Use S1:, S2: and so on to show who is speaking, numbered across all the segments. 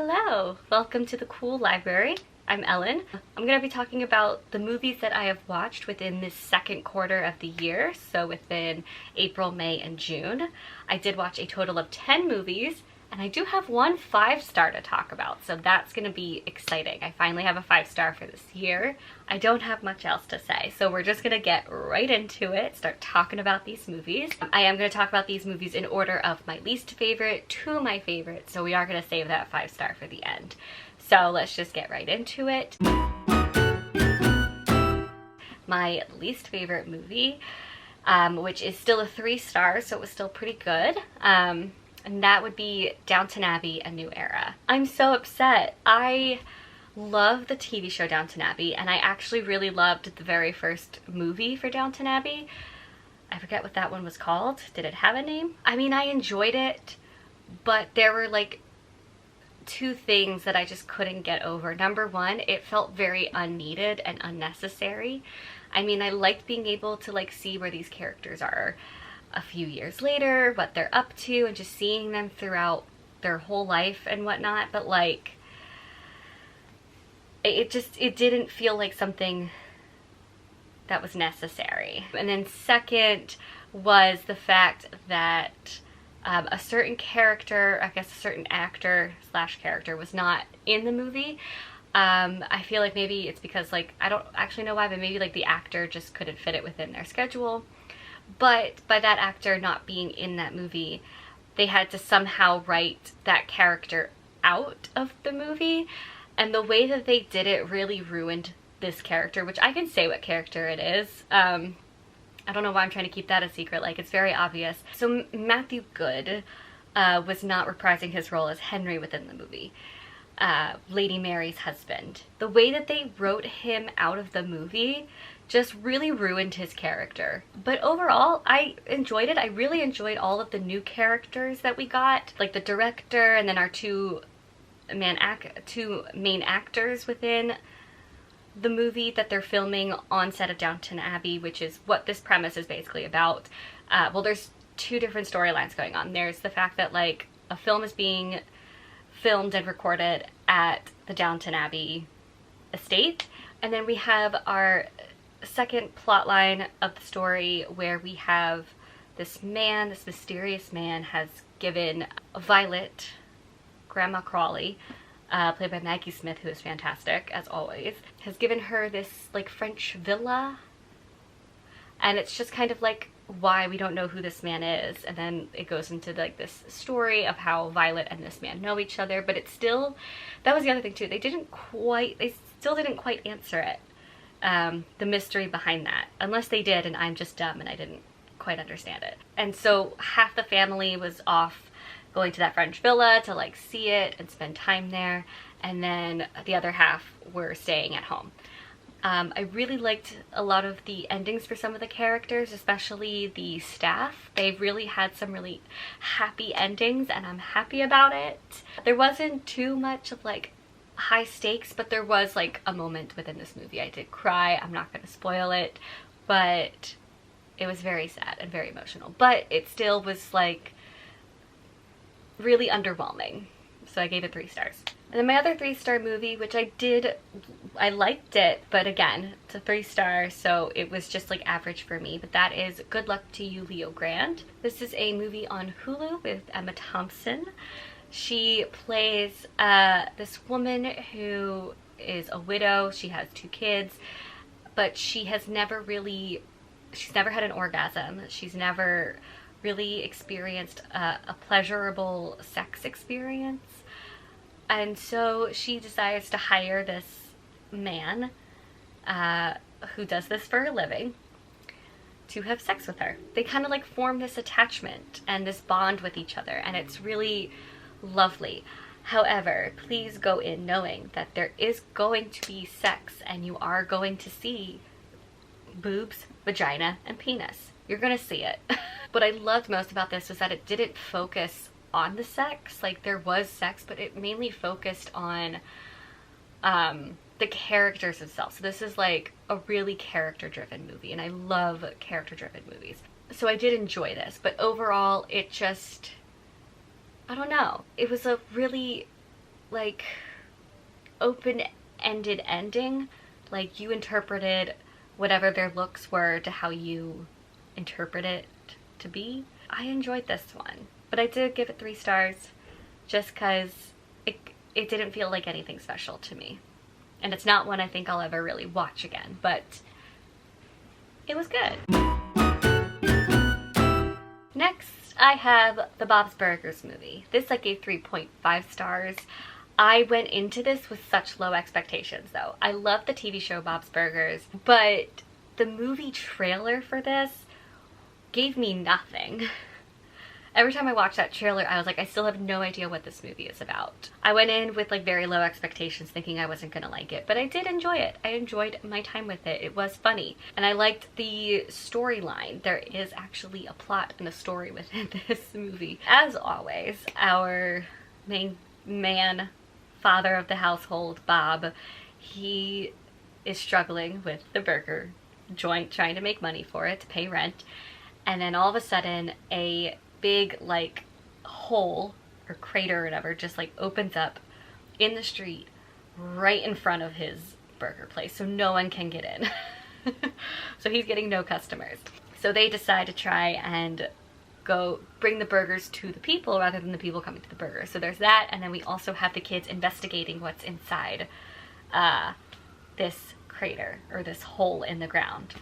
S1: Hello! Welcome to the Cool Library. I'm Ellen. I'm going to be talking about the movies that I have watched within this second quarter of the year, so within April, May, and June. I did watch a total of 10 movies, and I do have one 5-star to talk about, so that's going to be exciting. I finally have a 5-star for this year. I don't have much else to say, so we're just going to get right into it, start talking about these movies. I am going to talk about these movies in order of my least favorite to my favorite, so we are going to save that 5-star for the end. So let's just get right into it. My least favorite movie, which is still a 3-star, so it was still pretty good. And that would be Downton Abbey, A New Era. I'm so upset. I love the TV show Downton Abbey, and I actually really loved the very first movie for Downton Abbey. I forget what that one was called. Did it have a name? I mean, I enjoyed it, but there were like two things that I just couldn't get over. Number one, it felt very unneeded and unnecessary. I mean, I liked being able to like see where these characters are a few years later, what they're up to, and just seeing them throughout their whole life and whatnot, but like it didn't feel like something that was necessary. And then second was the fact that a certain character, I guess a certain actor slash character, was not in the movie. I feel like maybe it's because like, I don't actually know why, but maybe like the actor just couldn't fit it within their schedule. But by that actor not being in that movie, they had to somehow write that character out of the movie. And the way that they did it really ruined this character, which I can say what character it is. I don't know why I'm trying to keep that a secret, like it's very obvious. So Matthew Good was not reprising his role as Henry within the movie, Lady Mary's husband. The way that they wrote him out of the movie just really ruined his character. But overall, I enjoyed it. I really enjoyed all of the new characters that we got, like the director and then our two main actors within the movie that they're filming on set of Downton Abbey, which is what this premise is basically about. Well, there's two different storylines going on. There's the fact that like a film is being filmed and recorded at the Downton Abbey estate, and then we have our second plot line of the story where we have this man, this mysterious man, has given Violet, Grandma Crawley, played by Maggie Smith, who is fantastic as always, has given her this like French villa, and it's just kind of like why we don't know who this man is, and then it goes into like this story of how Violet and this man know each other. But it's still, that was the other thing too, they still didn't quite answer it, the mystery behind that, unless they did and I'm just dumb and I didn't quite understand it. And so half the family was off going to that French villa to like see it and spend time there, and then the other half were staying at home. I really liked a lot of the endings for some of the characters, especially the staff. They really had some really happy endings, and I'm happy about it. There wasn't too much of like high stakes, but there was like a moment within this movie I did cry. I'm not going to spoil it, but it was very sad and very emotional. But it still was like really underwhelming, so I gave it 3 stars. And then my other 3-star movie, which I liked it, but again, it's a 3-star, so it was just like average for me, but that is Good Luck to You, Leo Grande. This is a movie on Hulu with Emma Thompson. She plays this woman who is a widow. She has 2 kids, but she's never had an orgasm. She's never really experienced a pleasurable sex experience. And so she decides to hire this man who does this for a living to have sex with her. They kind of like form this attachment and this bond with each other, and it's really lovely. However, please go in knowing that there is going to be sex, and you are going to see boobs, vagina, and penis. You're gonna see it. What I loved most about this was that it didn't focus on the sex. Like, there was sex, but it mainly focused on the characters themselves. So this is like a really character-driven movie, and I love character-driven movies. So I did enjoy this, but overall it just, I don't know. It was a really like open-ended ending. Like, you interpreted whatever their looks were to how you interpret it to be. I enjoyed this one, but I did give it 3 stars just because it didn't feel like anything special to me. And it's not one I think I'll ever really watch again, but it was good. Next, I have the Bob's Burgers movie. This I gave 3.5 stars. I went into this with such low expectations though. I love the TV show Bob's Burgers, but the movie trailer for this gave me nothing. Every time I watched that trailer, I was like, I still have no idea what this movie is about. I went in with like very low expectations thinking I wasn't gonna like it, but I did enjoy it. I enjoyed my time with it. It was funny. And I liked the storyline. There is actually a plot and a story within this movie. As always, our main man, father of the household, Bob, he is struggling with the burger joint, trying to make money for it to pay rent. And then all of a sudden, a big like hole or crater or whatever just like opens up in the street right in front of his burger place, so no one can get in. So he's getting no customers. So they decide to try and go bring the burgers to the people rather than the people coming to the burgers. So there's that, and then we also have the kids investigating what's inside this crater or this hole in the ground.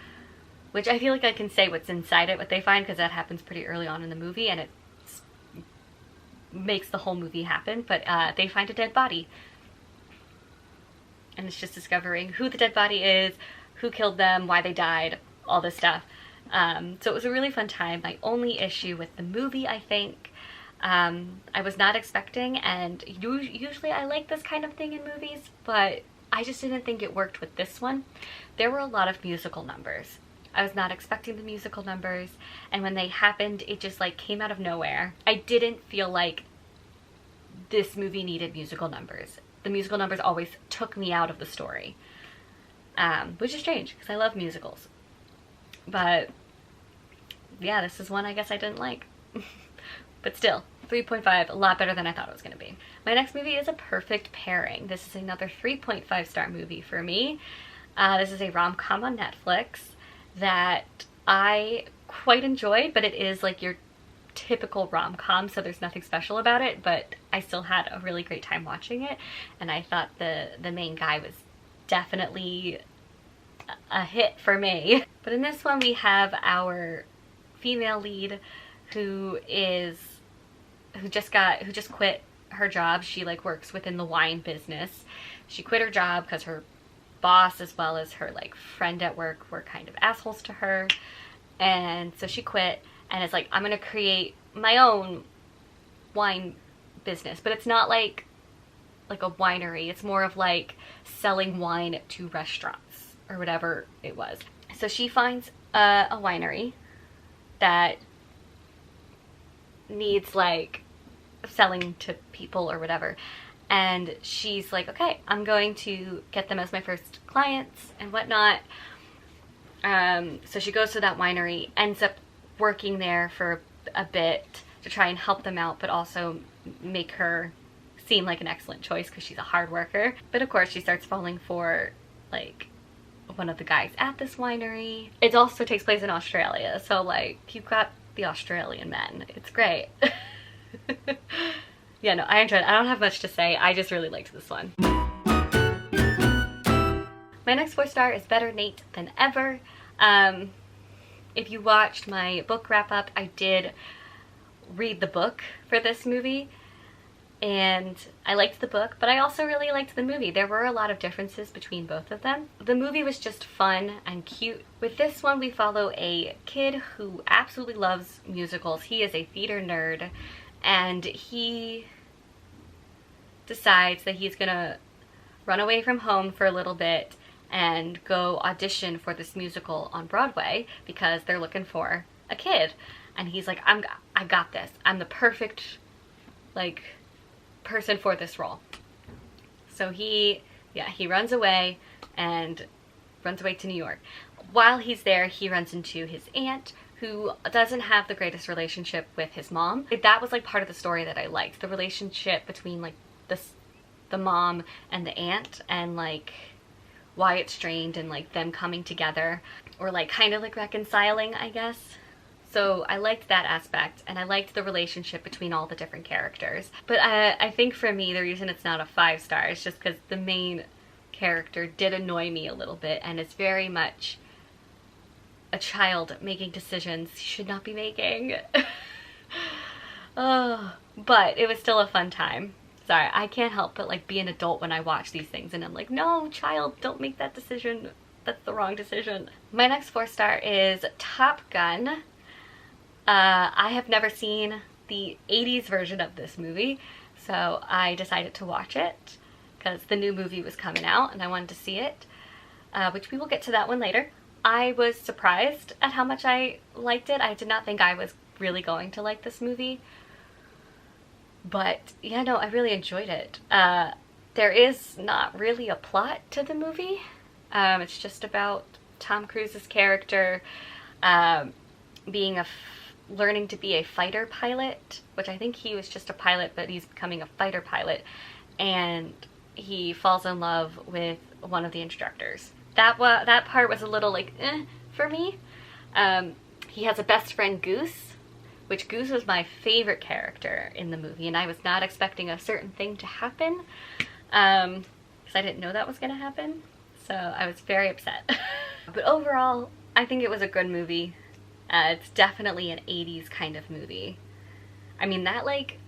S1: Which I feel like I can say what's inside it, what they find, because that happens pretty early on in the movie, and it makes the whole movie happen. But they find a dead body. And it's just discovering who the dead body is, who killed them, why they died, all this stuff. So it was a really fun time. My only issue with the movie, I think, I was not expecting, and usually I like this kind of thing in movies, but I just didn't think it worked with this one. There were a lot of musical numbers. I was not expecting the musical numbers, and when they happened, it just like came out of nowhere. I didn't feel like this movie needed musical numbers. The musical numbers always took me out of the story, which is strange because I love musicals. But yeah, this is one I guess I didn't like. But still, 3.5, a lot better than I thought it was going to be. My next movie is A Perfect Pairing. This is another 3.5 star movie for me. This is a rom-com on Netflix that I quite enjoyed, but it is like your typical rom-com, so there's nothing special about it, but I still had a really great time watching it, and I thought the main guy was definitely a hit for me. But in this one we have our female lead who just quit her job. She like works within the wine business. She quit her job because her boss as well as her like friend at work were kind of assholes to her, and so she quit and is like, I'm gonna create my own wine business, but it's not like a winery. It's more of like selling wine to restaurants or whatever it was. So she finds a winery that needs like selling to people or whatever. And she's like, okay, I'm going to get them as my first clients and whatnot. So she goes to that winery, ends up working there for a bit to try and help them out, but also make her seem like an excellent choice because she's a hard worker. But of course she starts falling for like one of the guys at this winery. It also takes place in Australia, so like you've got the Australian men. It's great. Yeah, no, I enjoyed it. I don't have much to say. I just really liked this one. My next 4 star is Better Nate Than Ever. If you watched my book wrap up, I did read the book for this movie, and I liked the book, but I also really liked the movie. There were a lot of differences between both of them. The movie was just fun and cute. With this one, we follow a kid who absolutely loves musicals. He is a theater nerd, and he decides that he's gonna run away from home for a little bit and go audition for this musical on Broadway because they're looking for a kid. And he's like, I got this. I'm the perfect like person for this role. So he runs away to New York. While he's there, he runs into his aunt, who doesn't have the greatest relationship with his mom. That was like part of the story that I liked. The relationship between like the mom and the aunt, and like why it's strained, and like them coming together, or like kind of like reconciling, I guess. So I liked that aspect, and I liked the relationship between all the different characters. But I think for me, the reason it's not a 5-star is just because the main character did annoy me a little bit, and it's very much a child making decisions he should not be making. Oh, but it was still a fun time. Sorry, I can't help but like be an adult when I watch these things, and I'm like, no, child, don't make that decision. That's the wrong decision. My next 4-star is Top Gun. I have never seen the 80s version of this movie, so I decided to watch it because the new movie was coming out and I wanted to see it, which we will get to that one later. I was surprised at how much I liked it. I did not think I was really going to like this movie, but yeah, no, I really enjoyed it. There is not really a plot to the movie. It's just about Tom Cruise's character learning to be a fighter pilot, which I think he was just a pilot, but he's becoming a fighter pilot, and he falls in love with one of the instructors. That part was a little like for me. He has a best friend, Goose, which Goose was my favorite character in the movie, and I was not expecting a certain thing to happen because I didn't know that was going to happen, so I was very upset. But overall, I think it was a good movie. It's definitely an 80s kind of movie. I mean, that like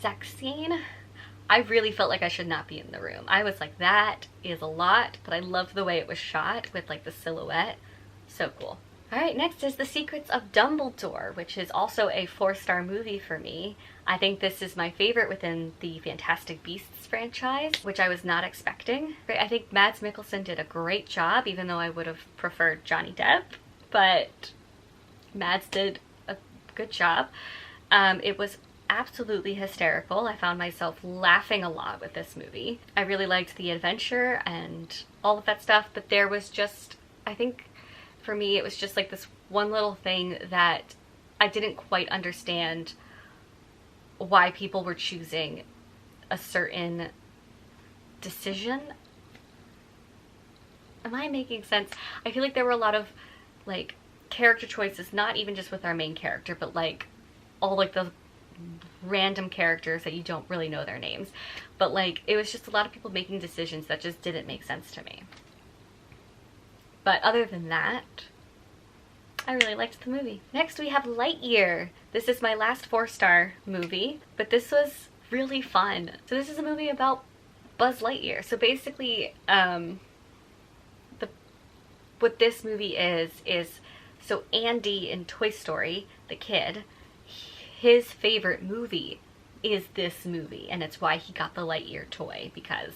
S1: sex scene, I really felt like I should not be in the room. I was like, that is a lot, but I loved the way it was shot with like the silhouette. So cool. Alright, next is The Secrets of Dumbledore, which is also a 4-star movie for me. I think this is my favorite within the Fantastic Beasts franchise, which I was not expecting. I think Mads Mikkelsen did a great job, even though I would have preferred Johnny Depp, but Mads did a good job. It was absolutely hysterical. I found myself laughing a lot with this movie. I really liked the adventure and all of that stuff, but there was just, I think for me, it was just like this one little thing that I didn't quite understand why people were choosing a certain decision. Am I making sense? I feel like there were a lot of like character choices, not even just with our main character, but like all like the random characters that you don't really know their names, but like it was just a lot of people making decisions that just didn't make sense to me. But other than that, I really liked the movie. Next we have Lightyear. This is my last 4-star movie, but this was really fun. So this is a movie about Buzz Lightyear. So basically what this movie is so Andy in Toy Story, the kid, his favorite movie is this movie, and it's why he got the Lightyear toy, because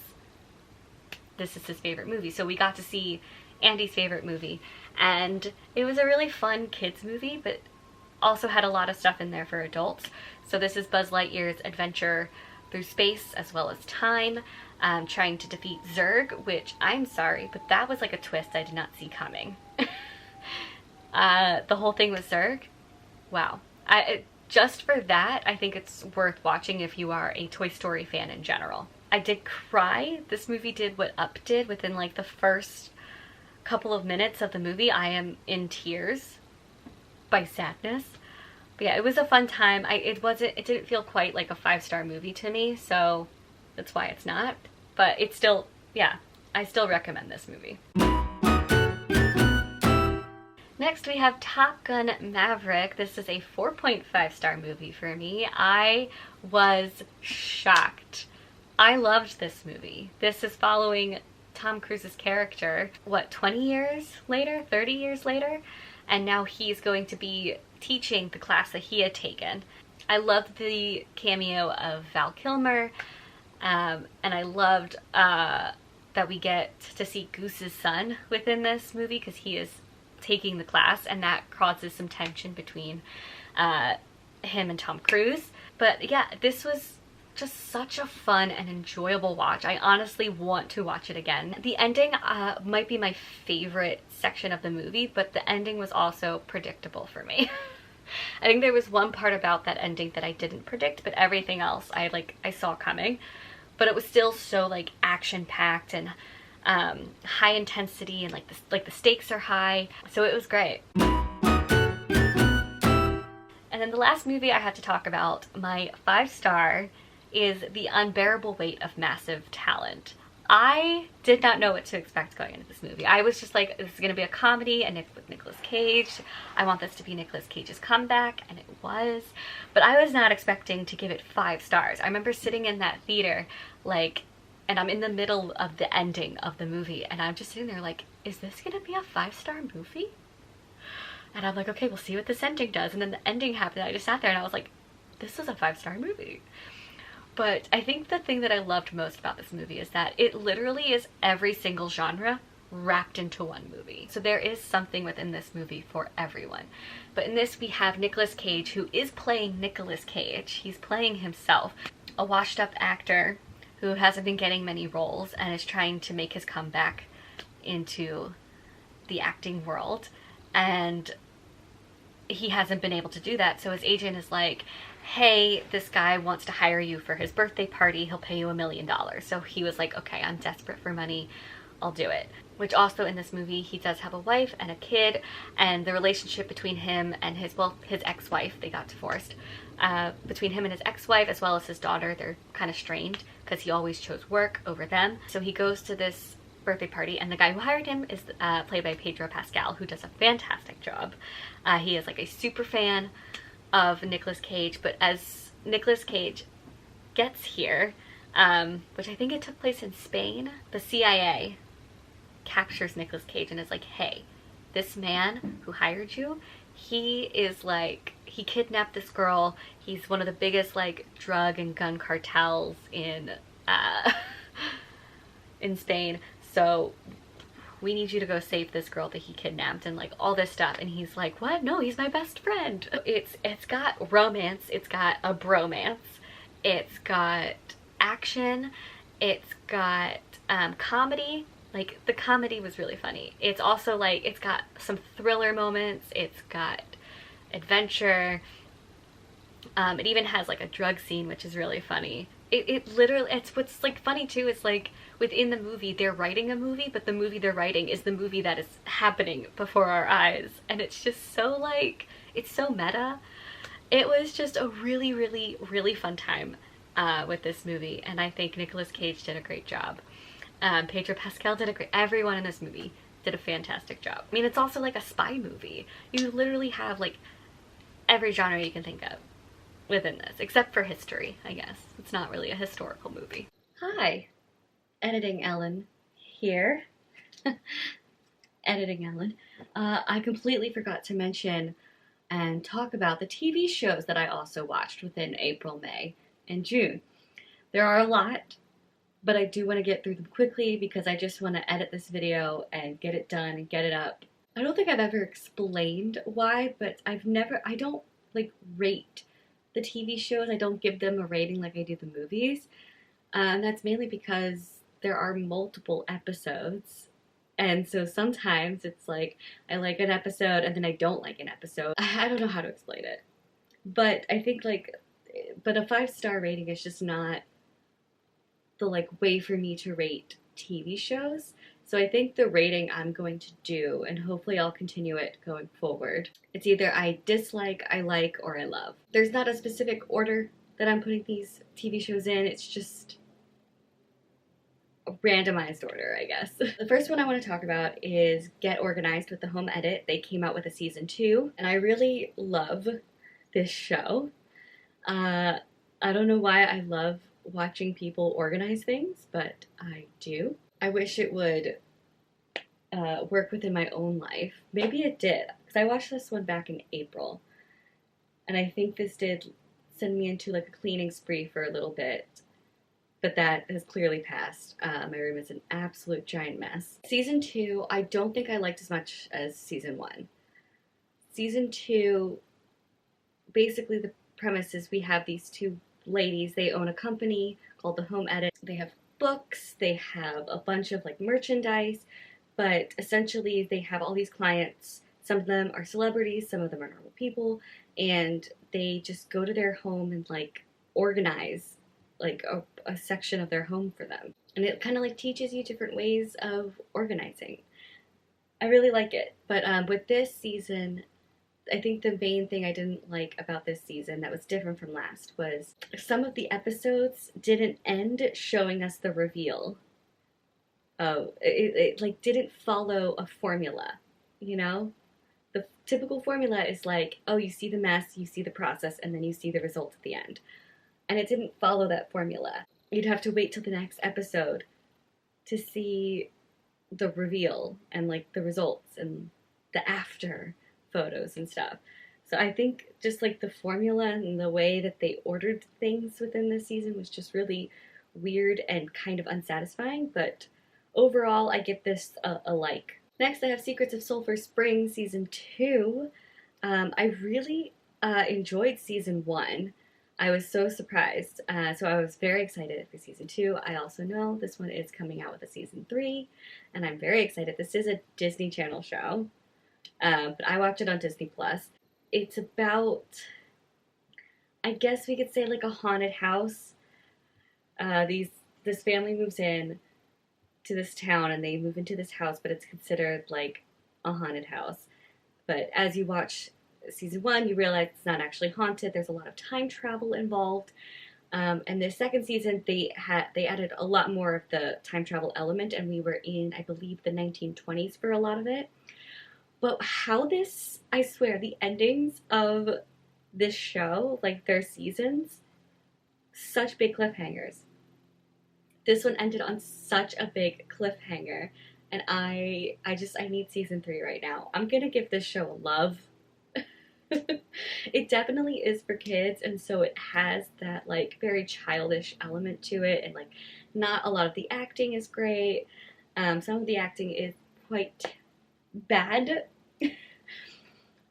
S1: this is his favorite movie. So we got to see Andy's favorite movie, and it was a really fun kids movie, but also had a lot of stuff in there for adults. So this is Buzz Lightyear's adventure through space as well as time, trying to defeat Zurg, which I'm sorry, but that was like a twist I did not see coming. The whole thing with Zurg, wow. Just for that, I think it's worth watching if you are a Toy Story fan in general. I did cry. This movie did what Up did within like the first couple of minutes of the movie. I am in tears by sadness. But yeah, it was a fun time. It didn't feel quite like a 5-star movie to me, so that's why it's not. But it's still, yeah, I still recommend this movie. Next we have Top Gun Maverick. This is a 4.5-star movie for me. I was shocked. I loved this movie. This is following Tom Cruise's character, what, 20 years later, 30 years later? And now he's going to be teaching the class that he had taken. I loved the cameo of Val Kilmer, and I loved that we get to see Goose's son within this movie, because he is taking the class, and that causes some tension between him and Tom Cruise. But yeah, this was just such a fun and enjoyable watch. I honestly want to watch it again. The ending might be my favorite section of the movie, but the ending was also predictable for me. I think there was one part about that ending that I didn't predict, but everything else I saw coming. but it was still so like action-packed and high intensity, and like the stakes are high, so it was great. And then the last movie I had to talk about, my 5-star, is The Unbearable Weight of Massive Talent. I did not know what to expect going into this movie. I was just like, this is going to be a comedy and with Nicolas Cage. I want this to be Nicolas Cage's comeback, and it was. But I was not expecting to give it 5 stars. I remember sitting in that theater, like, and I'm in the middle of the ending of the movie, and I'm just sitting there like, is this going to be a 5-star movie? And I'm like, okay, we'll see what this ending does. And then the ending happened. I just sat there and I was like, this is a 5-star movie. But I think the thing that I loved most about this movie is that it literally is every single genre wrapped into one movie. So there is something within this movie for everyone. But in this we have Nicolas Cage, who is playing Nicolas Cage. He's playing himself, a washed up actor who hasn't been getting many roles and is trying to make his comeback into the acting world. And he hasn't been able to do that, so his agent is like, hey, this guy wants to hire you for his birthday party, he'll pay you $1 million. So he was like, okay, I'm desperate for money, I'll do it. Which also in this movie, he does have a wife and a kid, and the relationship between him and his ex-wife, they got divorced, between him and his ex-wife as well as his daughter, they're kind of strained because he always chose work over them. So he goes to this birthday party, and the guy who hired him is played by Pedro Pascal, who does a fantastic job. He is like a super fan of Nicolas Cage, but as Nicolas Cage gets here, which I think it took place in Spain, the CIA captures Nicolas Cage and is like, hey, this man who hired you, he is like, he kidnapped this girl, he's one of the biggest like drug and gun cartels in in Spain, so we need you to go save this girl that he kidnapped, and like all this stuff. And he's like, what? No, he's my best friend. It's got romance, it's got a bromance, it's got action, it's got comedy. Like the comedy was really funny. It's also like, it's got some thriller moments, it's got adventure. It even has like a drug scene, which is really funny. It literally, it's what's like funny too, is like within the movie they're writing a movie, but the movie they're writing is the movie that is happening before our eyes, and it's just so like, it's so meta. It was just a really, really, really fun time with this movie, and I think Nicolas Cage did a great job. Pedro Pascal did a great, everyone in this movie did a fantastic job. I mean, it's also like a spy movie. You literally have like every genre you can think of within this, except for history, I guess. It's not really a historical movie. Hi, Editing Ellen here. Editing Ellen. I completely forgot to mention and talk about the TV shows that I also watched within April, May, and June. There are a lot, but I do want to get through them quickly because I just want to edit this video and get it done and get it up. I don't think I've ever explained why, but I don't like rate the TV shows. I don't give them a rating like I do the movies. And that's mainly because there are multiple episodes. And so sometimes it's like, I like an episode and then I don't like an episode. I don't know how to explain it. But I think like, but a 5-star rating is just not the like way for me to rate TV shows. So I think the rating I'm going to do, and hopefully I'll continue it going forward, it's either I dislike, I like, or I love. There's not a specific order that I'm putting these TV shows in, it's just a randomized order, I guess. The first one I want to talk about is Get Organized with the Home Edit. They came out with a season 2, and I really love this show. I don't know why I love watching people organize things, but I do. I wish it would work within my own life. Maybe it did, because I watched this one back in April, and I think this did send me into like a cleaning spree for a little bit, but that has clearly passed. My room is an absolute giant mess. Season 2, I don't think I liked as much as Season 1. Season 2, basically the premise is we have these two ladies, they own a company called the Home Edit. They have books, they have a bunch of like merchandise, but essentially they have all these clients. Some of them are celebrities, some of them are normal people, and they just go to their home and like organize like a section of their home for them. And it kind of like teaches you different ways of organizing. I really like it. But with this season, I think the main thing I didn't like about this season that was different from last was some of the episodes didn't end showing us the reveal. It like didn't follow a formula, you know? The typical formula is like, oh, you see the mess, you see the process, and then you see the result at the end. And it didn't follow that formula. You'd have to wait till the next episode to see the reveal and like the results and the after photos and stuff. So I think just like the formula and the way that they ordered things within this season was just really weird and kind of unsatisfying, but overall I give this a like. Next I have Secrets of Sulphur Springs Season 2. I really enjoyed Season 1. I was so surprised, so I was very excited for Season 2. I also know this one is coming out with a Season 3, and I'm very excited. This is a Disney Channel show, but I watch it on Disney+. It's about, I guess we could say like a haunted house. This family moves in to this town, and they move into this house, but it's considered like a haunted house. But as you watch Season 1, you realize it's not actually haunted. There's a lot of time travel involved. And the second season, they added a lot more of the time travel element, and we were in, I believe, the 1920s for a lot of it. But how this, I swear, the endings of this show, like their seasons, such big cliffhangers. This one ended on such a big cliffhanger, and I need Season 3 right now. I'm gonna give this show a love. It definitely is for kids, and so it has that like very childish element to it, and like not a lot of the acting is great. Some of the acting is quite bad,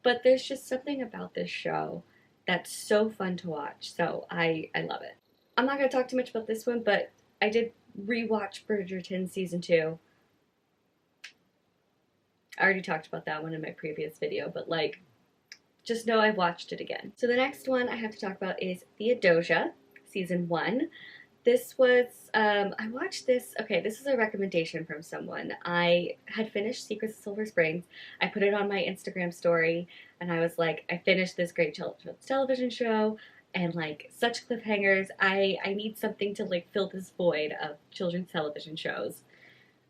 S1: but there's just something about this show that's so fun to watch, so I love it. I'm not going to talk too much about this one, but I did rewatch Bridgerton Season 2. I already talked about that one in my previous video, but like, just know I've watched it again. So the next one I have to talk about is Theodosia, Season 1. This was, I watched this, okay, this is a recommendation from someone. I had finished Secrets of Silver Springs. I put it on my Instagram story, and I was like, I finished this great television show, and like, such cliffhangers. I need something to like fill this void of children's television shows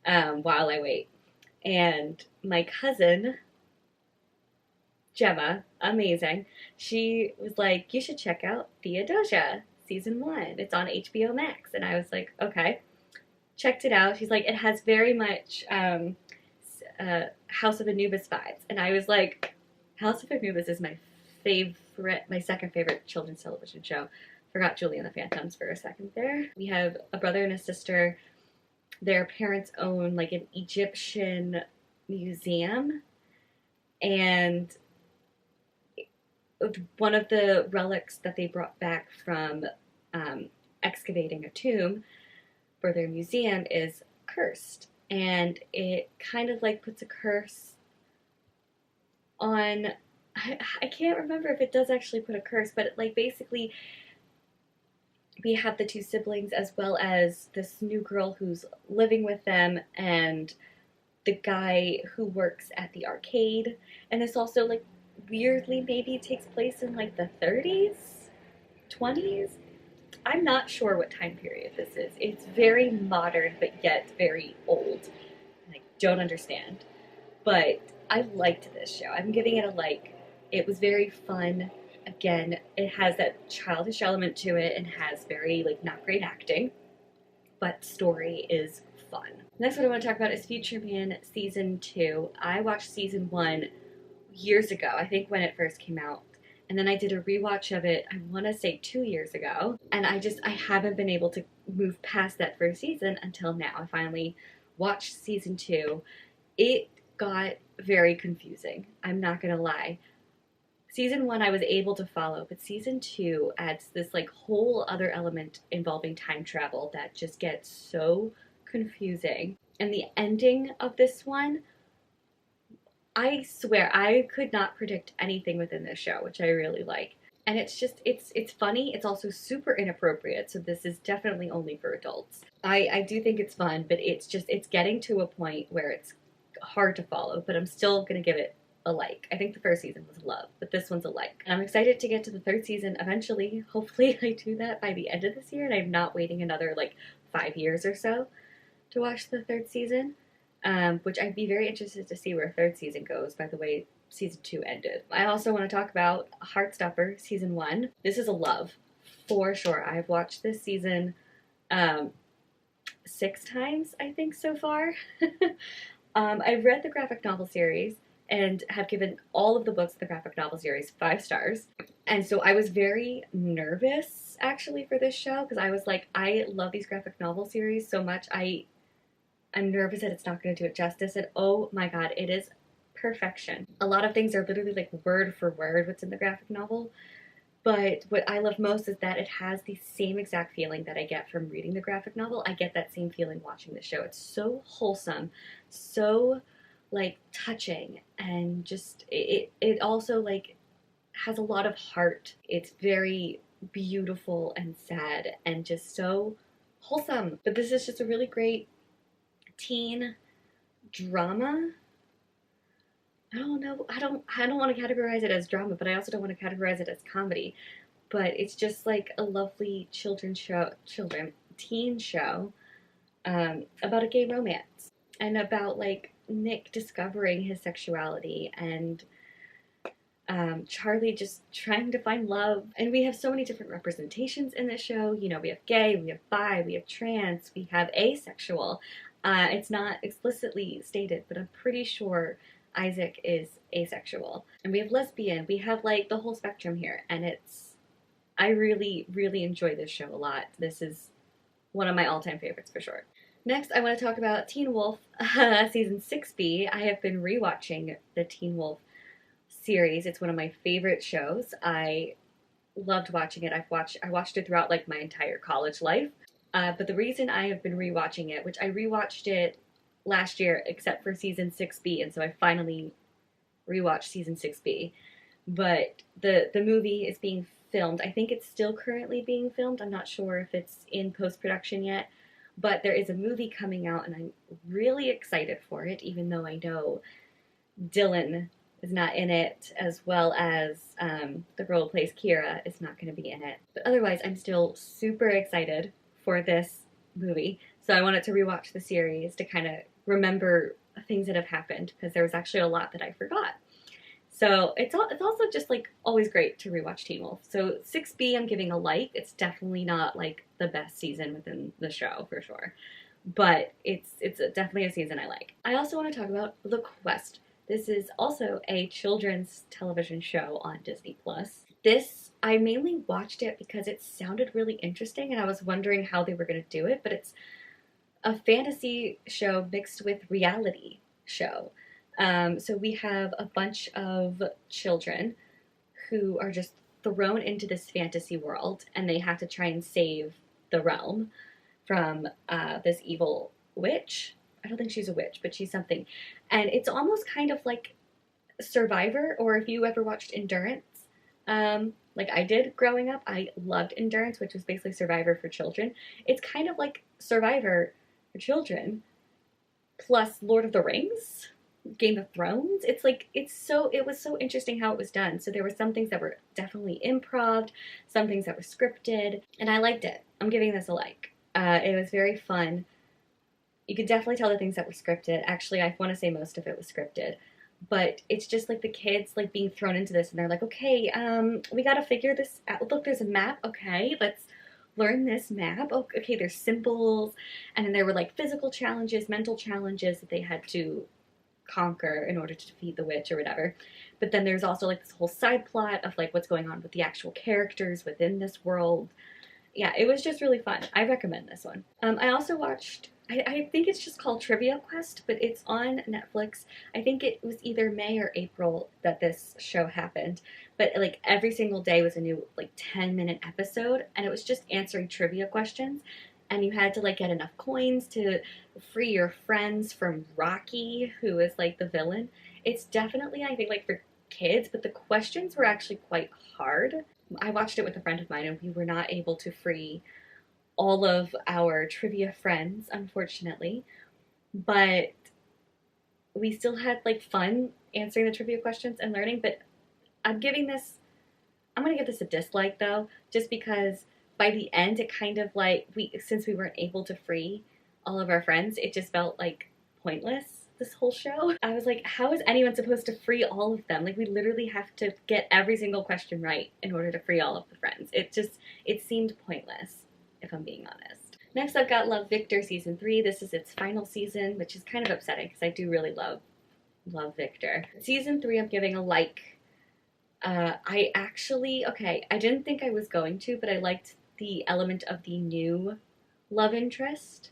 S1: while I wait. And my cousin, Gemma, amazing, she was like, you should check out Theodosia Season 1. It's on HBO Max. And I was like, okay. Checked it out. She's like, it has very much House of Anubis vibes. And I was like, House of Anubis is my favorite, my second favorite children's television show. Forgot Julie and the Phantoms for a second there. We have a brother and a sister. Their parents own like an Egyptian museum, and one of the relics that they brought back from excavating a tomb for their museum is cursed, and it kind of like puts a curse on, I can't remember if it does actually put a curse, but like basically we have the two siblings as well as this new girl who's living with them and the guy who works at the arcade. And this also like weirdly maybe takes place in like the 30s, 20s. I'm not sure what time period this is. It's very modern but yet very old. I don't understand. But I liked this show. I'm giving it a like. It was very fun. Again, it has that childish element to it and has very like not great acting, but story is fun. Next one I want to talk about is Futurama Season 2. I watched Season 1 years ago, I think when it first came out, and then I did a rewatch of it, I want to say 2 years ago, and I haven't been able to move past that first season until now. I finally watched Season 2. It got very confusing, I'm not gonna lie. Season 1 I was able to follow, but Season 2 adds this like whole other element involving time travel that just gets so confusing. And the ending of this one, I swear I could not predict anything within this show, which I really like. And it's just it's funny. It's also super inappropriate, so this is definitely only for adults. I do think it's fun, but it's getting to a point where it's hard to follow, but I'm still gonna give it a like. I think the first season was a love, but this one's a like. And I'm excited to get to the third season eventually. Hopefully I do that by the end of this year and I'm not waiting another like 5 years or so to watch the third season. Which I'd be very interested to see where third season goes, by the way season 2 ended. I also want to talk about Heartstopper season 1. This is a love for sure. I've watched this season 6 times, I think, so far. I've read the graphic novel series and have given all of the books of the graphic novel series 5 stars. And so I was very nervous actually for this show because I was like, I love these graphic novel series so much. I'm nervous that it's not going to do it justice. And oh my god, it is perfection. A lot of things are literally like word for word what's in the graphic novel. But what I love most is that it has the same exact feeling that I get from reading the graphic novel. I get that same feeling watching the show. It's so wholesome, so like touching, and just it also like has a lot of heart. It's very beautiful and sad and just so wholesome. But this is just a really great teen drama. I don't know. I don't want to categorize it as drama, but I also don't want to categorize it as comedy. But it's just like a lovely teen show about a gay romance and about like Nick discovering his sexuality and Charlie just trying to find love. And we have so many different representations in this show. You know, we have gay, we have bi, we have trans, we have asexual. It's not explicitly stated, but I'm pretty sure Isaac is asexual. And we have lesbian. We have like the whole spectrum here. And I really, really enjoy this show a lot. This is one of my all-time favorites for sure. Next, I want to talk about Teen Wolf season 6B. I have been rewatching the Teen Wolf series. It's one of my favorite shows. I loved watching it. I watched it throughout like my entire college life. But the reason I have been rewatching it, which I rewatched it last year except for season 6B, and so I finally rewatched season 6B. But the movie is being filmed. I think it's still currently being filmed. I'm not sure if it's in post-production yet, but there is a movie coming out and I'm really excited for it, even though I know Dylan is not in it, as well as the girl who plays Kira is not going to be in it. But otherwise, I'm still super excited for this movie. So I wanted to rewatch the series to kind of remember things that have happened, because there was actually a lot that I forgot. So it's also just like always great to rewatch Teen Wolf. So 6B I'm giving a like. It's definitely not like the best season within the show for sure, but it's definitely a season I like. I also want to talk about The Quest. This is also a children's television show on Disney Plus. This, I mainly watched it because it sounded really interesting and I was wondering how they were going to do it, but it's a fantasy show mixed with reality show. So we have a bunch of children who are just thrown into this fantasy world and they have to try and save the realm from this evil witch. I don't think she's a witch, but she's something. And it's almost kind of like Survivor, or if you ever watched Endurance, like I did growing up. I loved Endurance, which was basically Survivor for children. It's kind of like Survivor for children, plus Lord of the Rings, Game of Thrones. It's like, it was so interesting how it was done. So there were some things that were definitely improv, some things that were scripted, and I liked it. I'm giving this a like. It was very fun. You could definitely tell the things that were scripted. Actually, I want to say most of it was scripted. But it's just like the kids like being thrown into this and they're like, okay, we gotta figure this out. Look, there's a map. Okay, let's learn this map. Okay, there's symbols. And then there were like physical challenges, mental challenges that they had to conquer in order to defeat the witch or whatever. But then there's also like this whole side plot of like what's going on with the actual characters within this world. Yeah, it was just really fun. I recommend this one. I also watched, I think it's just called Trivia Quest, but it's on Netflix. I think it was either May or April that this show happened. But like every single day was a new like 10-minute episode, and it was just answering trivia questions. And you had to like get enough coins to free your friends from Rocky, who is like the villain. It's definitely, I think, like for kids, but the questions were actually quite hard. I watched it with a friend of mine and we were not able to free all of our trivia friends, unfortunately, but we still had like fun answering the trivia questions and learning. But I'm gonna give this a dislike though, just because by the end it kind of like, since we weren't able to free all of our friends, it just felt like pointless, this whole show. I was like, how is anyone supposed to free all of them? Like, we literally have to get every single question right in order to free all of the friends. It seemed pointless, if I'm being honest. Next, I've got Love, Victor Season 3. This is its final season, which is kind of upsetting because I do really love Victor. Season 3, I'm giving a like. I didn't think I was going to, but I liked the element of the new love interest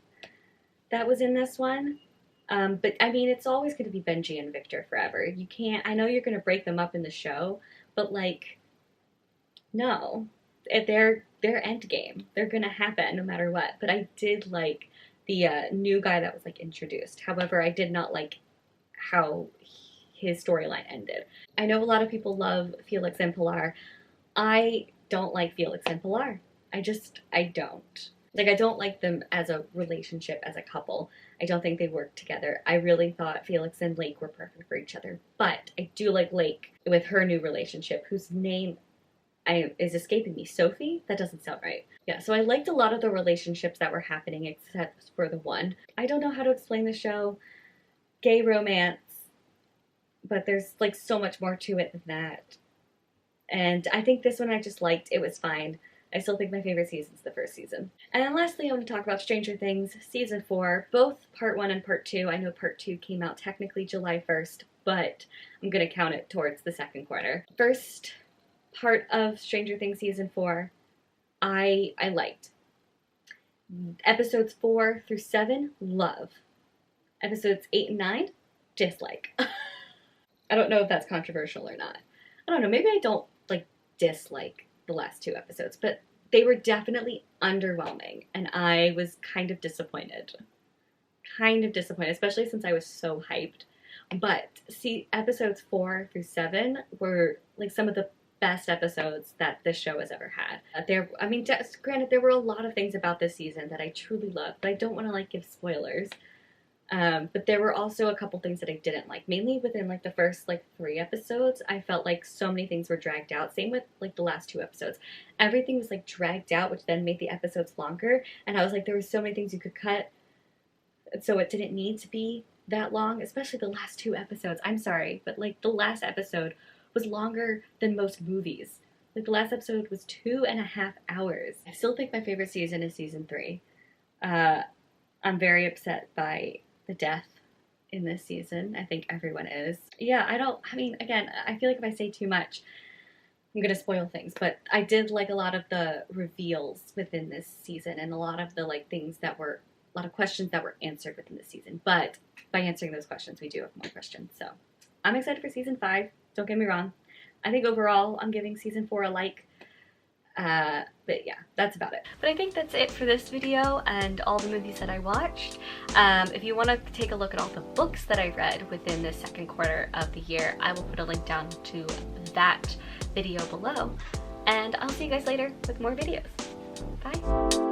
S1: that was in this one. But I mean, it's always going to be Benji and Victor forever. You can't, I know you're going to break them up in the show, but like, no. They're end game. They're going to happen no matter what. But I did like the new guy that was like introduced. However, I did not like how his storyline ended. I know a lot of people love Felix and Pilar. I don't like Felix and Pilar. I don't. Like, I don't like them as a relationship, as a couple. I don't think they work together. I really thought Felix and Lake were perfect for each other. But I do like Lake with her new relationship, whose name is escaping me. Sophie? That doesn't sound right. Yeah, so I liked a lot of the relationships that were happening except for the one. I don't know how to explain the show. Gay romance. But there's like so much more to it than that. And I think this one I just liked. It was fine. I still think my favorite season is the first season. And then lastly, I want to talk about Stranger Things Season 4, both Part 1 and Part 2. I know Part 2 came out technically July 1st, but I'm going to count it towards the second quarter. First part of Stranger Things Season 4, I liked. Episodes 4 through 7, love. Episodes 8 and 9, dislike. I don't know if that's controversial or not. I don't know, maybe I don't like dislike the last 2 episodes, but they were definitely underwhelming, and I was kind of disappointed. Especially since I was so hyped. But see, episodes 4 through 7 were like some of the best episodes that this show has ever had. Granted, there were a lot of things about this season that I truly loved, but I don't want to like give spoilers. But there were also a couple things that I didn't like. Mainly within like the first like 3 episodes, I felt like so many things were dragged out. Same with like the last 2 episodes. Everything was like dragged out, which then made the episodes longer. And I was like, there were so many things you could cut, so it didn't need to be that long. Especially the last 2 episodes. I'm sorry, but like the last episode was longer than most movies. Like the last episode was 2.5 hours. I still think my favorite season is Season 3. I'm very upset by the death in this season. I think everyone is. Yeah, again, I feel like if I say too much, I'm gonna spoil things, but I did like a lot of the reveals within this season and a lot of the a lot of questions that were answered within this season. But by answering those questions, we do have more questions. So I'm excited for Season 5. Don't get me wrong. I think overall, I'm giving Season 4 a like. But yeah, that's about it. But I think that's it for this video and all the movies that I watched. If you want to take a look at all the books that I read within the second quarter of the year, I will put a link down to that video below. And I'll see you guys later with more videos. Bye!